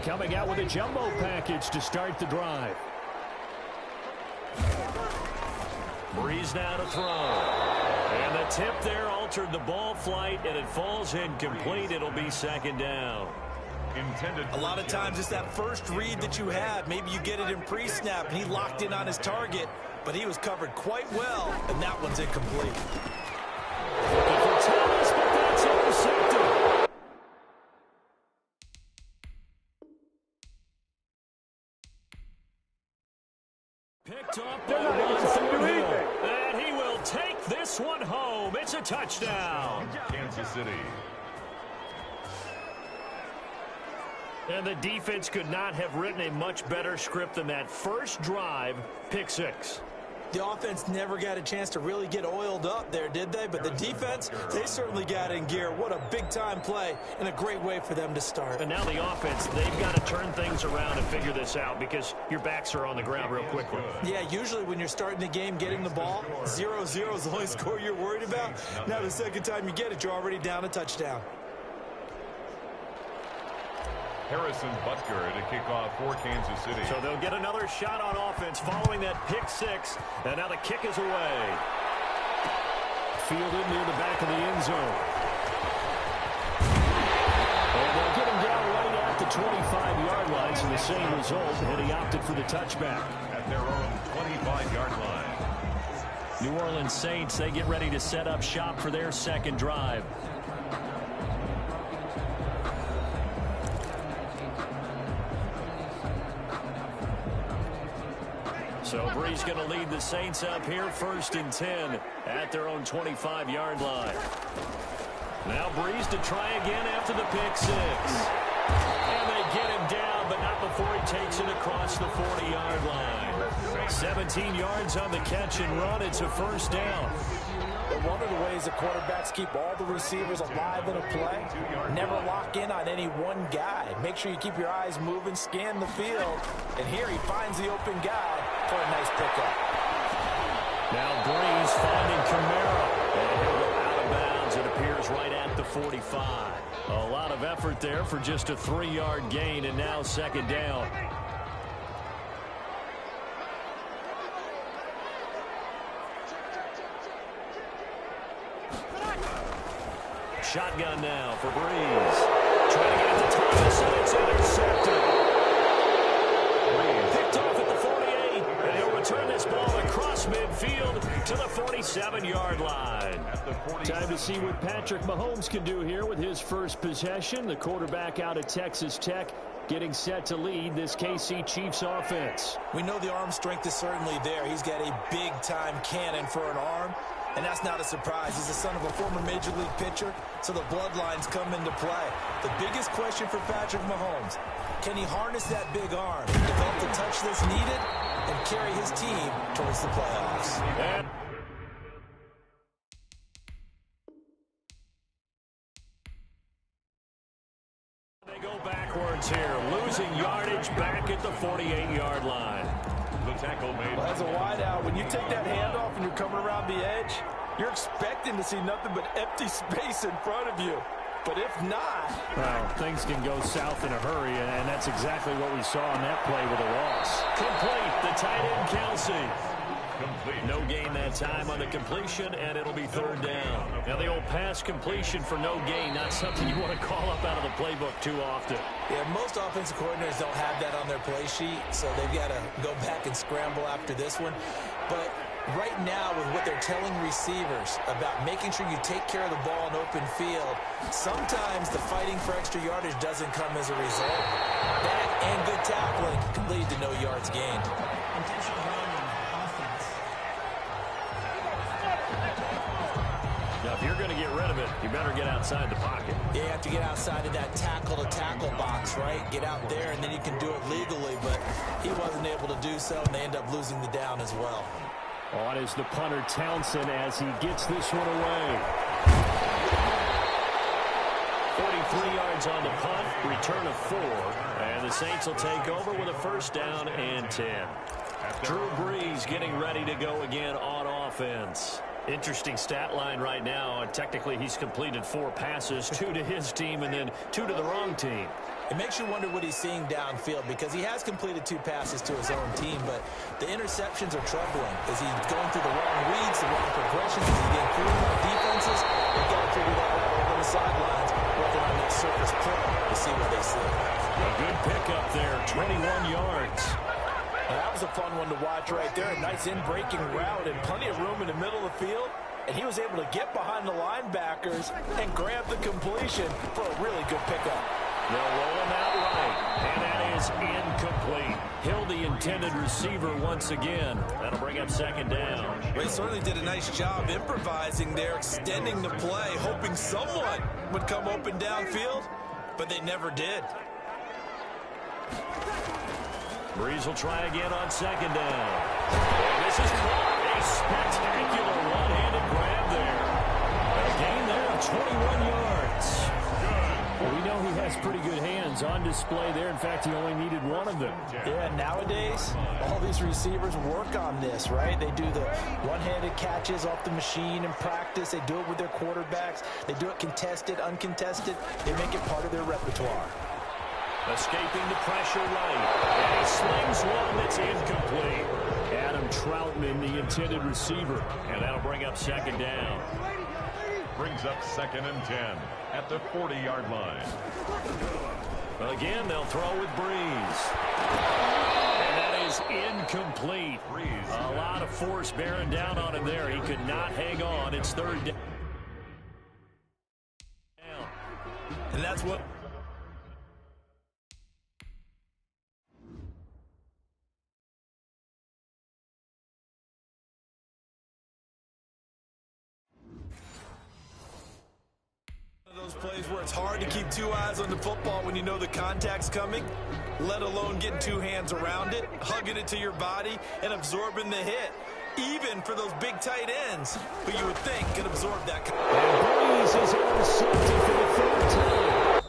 coming out with a jumbo package to start the drive. Breeze now to throw. And the tip there altered the ball flight, and it falls incomplete. It'll be second down. A lot of times it's that first read that you have. Maybe you get it in pre-snap, and he locked in on his target, but he was covered quite well, and that one's incomplete. Looking for Thomas, but that's intercepted. Picked up by one Thornhill, and he will take this one home. It's a touchdown. Kansas City. And the defense could not have written a much better script than that first drive, pick six. The offense never got a chance to really get oiled up there, did they? But the defense, they certainly got in gear. What a big-time play and a great way for them to start. And now the offense, they've got to turn things around and figure this out because your backs are on the ground real quickly. Yeah, usually when you're starting the game, getting the ball, 0-0 is the only score you're worried about. Now the second time you get it, you're already down a touchdown. Harrison Butker to kick off for Kansas City. So they'll get another shot on offense following that pick six. And now the kick is away. Fielded near the back of the end zone. And they'll get him down right at the 25-yard line. So the same result, and he opted for the touchback. At their own 25-yard line. New Orleans Saints, they get ready to set up shop for their second drive. So Breeze going to lead the Saints up here, 1st and 10 at their own 25-yard line. Now Breeze to try again after the pick six. And they get him down, but not before he takes it across the 40-yard line. 17 yards on the catch and run. It's a first down. But one of the ways the quarterbacks keep all the receivers alive in a play, never lock in on any one guy. Make sure you keep your eyes moving, scan the field. And here he finds the open guy for a nice pickup. Now Breeze finding Kamara. And he'll go out of bounds. It appears right at the 45. A lot of effort there for just a 3-yard gain, and now second down. Shotgun now for Breeze. Trying to get it to Thomas, and it's intercepted. Picked off at the 48, and he'll return this ball across midfield to the 47-yard line. Time to see what Patrick Mahomes can do here with his first possession. The quarterback out of Texas Tech getting set to lead this KC Chiefs offense. We know the arm strength is certainly there. He's got a big-time cannon for an arm. And that's not a surprise. He's the son of a former Major League pitcher, so the bloodlines come into play. The biggest question for Patrick Mahomes, can he harness that big arm, develop the touch that's needed, and carry his team towards the playoffs? And they go backwards here, losing yardage back at the 48-yard line. The tackle made. Well, as a wideout, when you take that handoff and you're coming around the edge, you're expecting to see nothing but empty space in front of you. But if not... Well, things can go south in a hurry, and that's exactly what we saw on that play with a loss. Complete, the tight end, Kelsey. Complete. No gain that time on the completion, and it'll be third down. Now, the old pass completion for no gain, not something you want to call up out of the playbook too often. Yeah, most offensive coordinators don't have that on their play sheet, so they've got to go back and scramble after this one. But right now, with what they're telling receivers about making sure you take care of the ball in open field, sometimes the fighting for extra yardage doesn't come as a result. That and good tackling can lead to no yards gained. Intentional grounding, offense. Now, if you're going to get rid of it, you better get outside the pocket. Yeah, you have to get outside of that tackle-to-tackle box, right? Get out there, and then you can do it legally, but he wasn't able to do so, and they end up losing the down as well. On is the punter, Townsend, as he gets this one away. 43 yards on the punt, return of 4, and the Saints will take over with a first down and 10. Drew Brees getting ready to go again on offense. Interesting stat line right now. Technically, he's completed 4 passes, 2 to his team and then 2 to the wrong team. It makes you wonder what he's seeing downfield because he has completed 2 passes to his own team, but the interceptions are troubling. Is he going through the wrong reads, the wrong progressions? Is he getting through wrong defenses? They've got to figure that out over the sidelines, working on that surface play to see what they see. A good pickup there, 21 yards. Now, that was a fun one to watch right there. A nice in-breaking route and plenty of room in the middle of the field. And he was able to get behind the linebackers and grab the completion for a really good pickup. They'll roll him out right, and that is incomplete. Hill, the intended receiver, once again. That'll bring up second down. Well, he certainly did a nice job improvising there, extending the play, hoping someone would come open downfield, but they never did. Breeze will try again on second down. And this is caught. A spectacular one-handed grab there. A gain there of 21 yards. Well, we know he has pretty good hands on display there. In fact, he only needed one of them. Yeah, nowadays, all these receivers work on this, right? They do the one-handed catches off the machine in practice. They do it with their quarterbacks. They do it contested, uncontested. They make it part of their repertoire. Escaping the pressure right. And he slings one that's incomplete. Adam Troutman, the intended receiver. And that'll bring up second down. Brings up 2nd and 10 at the 40-yard line. Well, again, they'll throw with Breeze. And that is incomplete. A lot of force bearing down on him there. He could not hang on. It's third down. And that's what... those plays where it's hard to keep 2 eyes on the football when you know the contact's coming, let alone getting 2 hands around it, hugging it to your body, and absorbing the hit, even for those big tight ends who you would think can absorb that. And Breeze is intercepted for the 3rd time.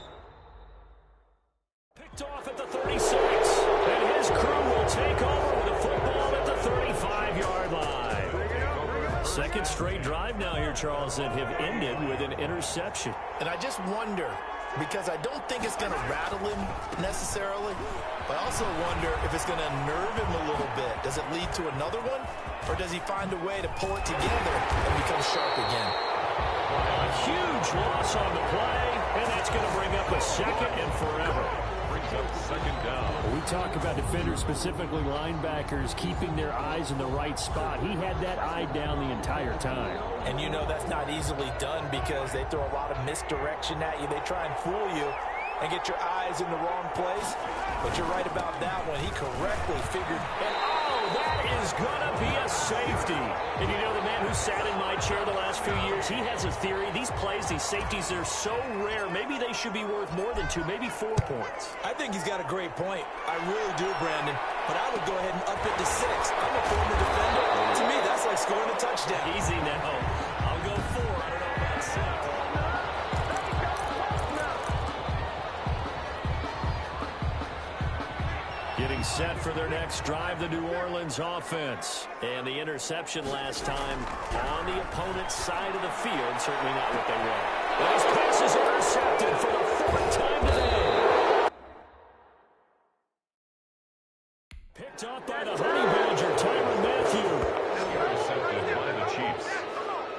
Picked off at the 36, and his crew will take over with a football at the 35-yard line. Second straight drive now here, Charles, that have ended with an interception. And I just wonder, because I don't think it's going to rattle him necessarily, but I also wonder if it's going to nerve him a little bit. Does it lead to another one, or does he find a way to pull it together and become sharp again? A huge loss on the play, and that's going to bring up a second and forever. Brings up 2nd down. We talk about defenders, specifically linebackers, keeping their eyes in the right spot. He had that eye down the entire time. And you know that's not easily done because they throw a lot of misdirection at you. They try and fool you and get your eyes in the wrong place. But you're right about that one. He correctly figured. And that is going to be a safety. And you know, the man who sat in my chair the last few years, he has a theory. These plays, these safeties, they're so rare. Maybe they should be worth more than 2, maybe 4 points. I think he's got a great point. I really do, Brandon. But I would go ahead and up it to 6. I'm a former defender. To me, that's like scoring a touchdown. Easy now. I'll go 4. I don't know about 6. Getting set for their next drive, the New Orleans offense. And the interception last time on the opponent's side of the field. Certainly not what they want. But his pass is intercepted for the 4th time today. Picked up by the Honey Badger, Tyrann Mathieu. Intercepted by the Chiefs.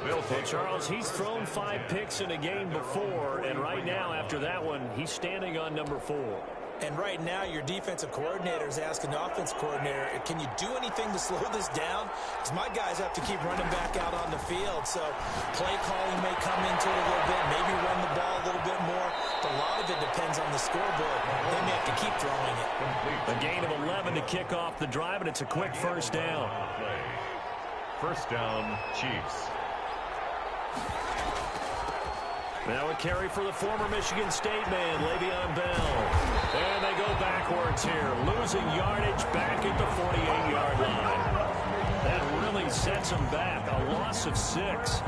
Well, Charles, he's thrown 5 picks in a game before, and right now, after that one, he's standing on number 4. And right now, your defensive coordinator is asking the offense coordinator, can you do anything to slow this down? Because my guys have to keep running back out on the field. So play calling may come into it a little bit, maybe run the ball a little bit more. But a lot of it depends on the scoreboard. They may have to keep throwing it. A gain of 11 to kick off the drive, and it's a quick first down. 1st down, Chiefs. Now a carry for the former Michigan State man, Le'Veon Bell. And they go backwards here, losing yardage back at the 48-yard line. That really sets them back, a loss of 6.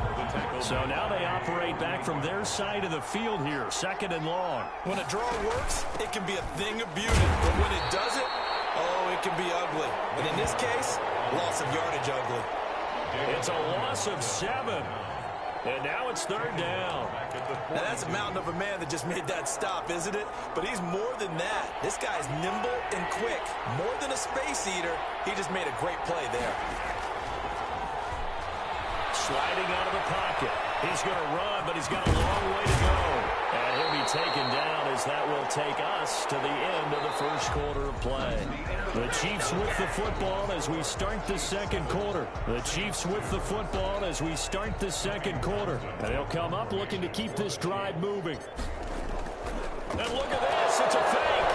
So now they operate back from their side of the field here, 2nd and long. When a draw works, it can be a thing of beauty. But when it doesn't, oh, it can be ugly. And in this case, loss of yardage ugly. It's a loss of 7. And now it's 3rd down. Now that's a mountain of a man that just made that stop, isn't it? But he's more than that. This guy's nimble and quick. More than a space eater. He just made a great play there. Sliding out of the pocket. He's going to run, but he's got a long way to go. And he'll be taken down as that will take us to the end of the first quarter of play. The Chiefs with the football as we start the second quarter. The Chiefs with the football as we start the second quarter. And they'll come up looking to keep this drive moving. And look at this. It's a fake.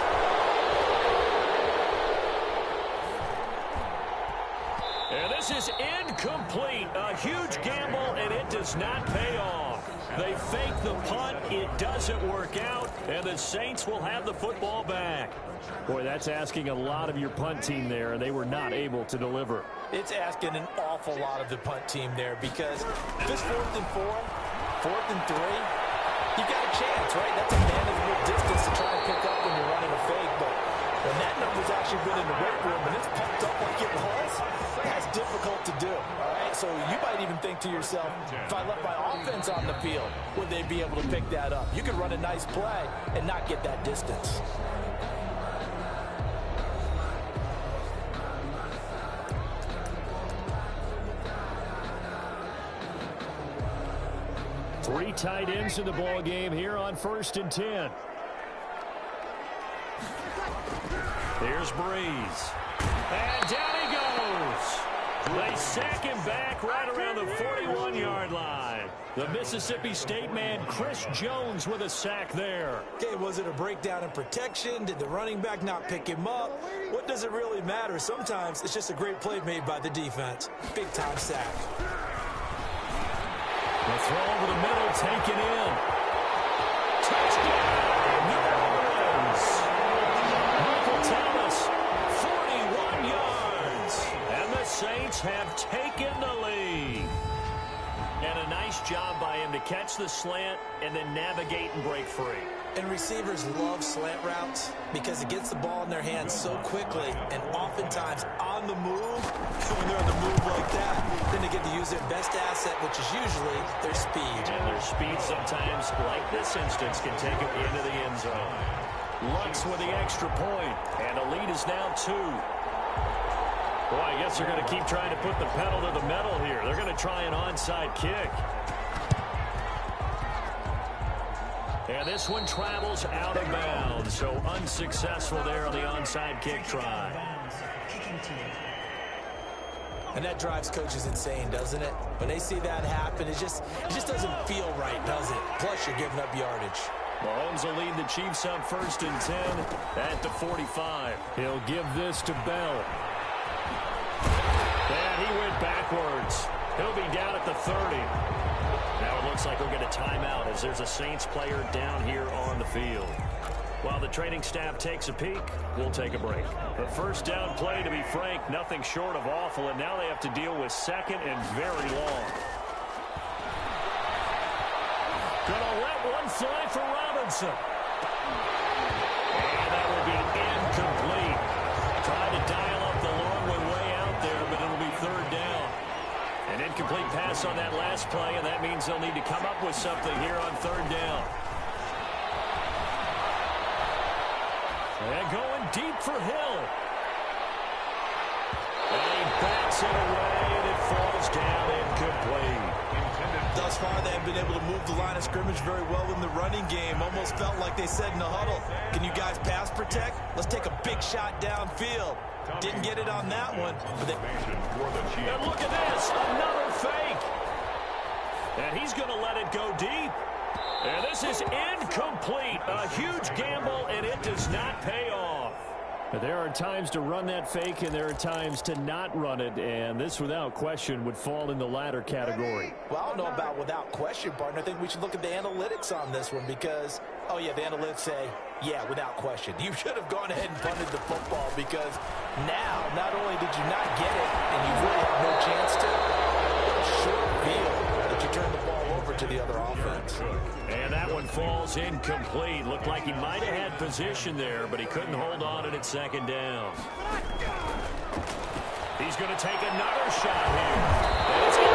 And this is incomplete. A huge gamble, and it does not pay off. They fake the punt. It doesn't work out, and the Saints will have the football back. Boy, that's asking a lot of your punt team there, and they were not able to deliver. It's asking an awful lot of the punt team there because if it's 4th and 4, 4th and 3, you've got a chance, right? That's a manageable distance to try and pick up when you're running a fake, but when that number's actually been in the weight room and it's pumped up like it was, that's difficult to do, all right? So you might even think to yourself, if I left my offense on the field, would they be able to pick that up? You could run a nice play and not get that distance. Three tight ends in the ball game here on 1st and 10. Here's Breeze. And down he goes. They sack him back right around the 41-yard line. The Mississippi State man, Chris Jones, with a sack there. Okay, was it a breakdown in protection? Did the running back not pick him up? What does it really matter? Sometimes it's just a great play made by the defense. Big-time sack. The throw over the middle, taken in. Touchdown, New Orleans. Michael Thomas, 41 yards. And the Saints have taken the lead. And a nice job by him to catch the slant and then navigate and break free. And receivers love slant routes because it gets the ball in their hands so quickly and oftentimes on the move. When they're on the move like that, then they get to use their best asset, which is usually their speed. And their speed sometimes, like this instance, can take them into the end zone. Lux with the extra point, and the lead is now 2. Boy, I guess they're going to keep trying to put the pedal to the metal here. They're going to try an onside kick. And this one travels out of bounds, so unsuccessful there on the onside kick try. And that drives coaches insane, doesn't it? When they see that happen, it just doesn't feel right, does it? Plus, you're giving up yardage. Mahomes will lead the Chiefs up 1st and 10 at the 45. He'll give this to Bell. And he went backwards. He'll be down at the 30. Now it looks like we'll get a timeout as there's a Saints player down here on the field. While the training staff takes a peek, we'll take a break. The first down play, to be frank, nothing short of awful, and now they have to deal with 2nd and very long. Gonna let one fly for Robinson. And that will be incomplete. Trying to dial up the long one way out there, but it'll be 3rd down. An incomplete pass on that last play, and that means they'll need to come up with something here on 3rd down. And going deep for Hill. And he backs it away, and it falls down incomplete. Thus far, they have been able to move the line of scrimmage very well in the running game. Almost felt like they said in the huddle, can you guys pass protect? Let's take a big shot downfield. Didn't get it on that one. But and look at this, another fake. And he's going to let it go deep. And this is incomplete. A huge gamble, and it does not pay off. But there are times to run that fake, and there are times to not run it, and this, without question, would fall in the latter category. Well, I don't know about without question, partner. I think we should look at the analytics on this one because, oh, yeah, the analytics say, yeah, without question. You should have gone ahead and punted the football because now, not only did you not get it, and you really have no chance to, short field that you turn the ball over to the other offense. And that one falls incomplete. Looked like he might have had position there, but he couldn't hold on it at 2nd down. He He's going to take another shot here. And it's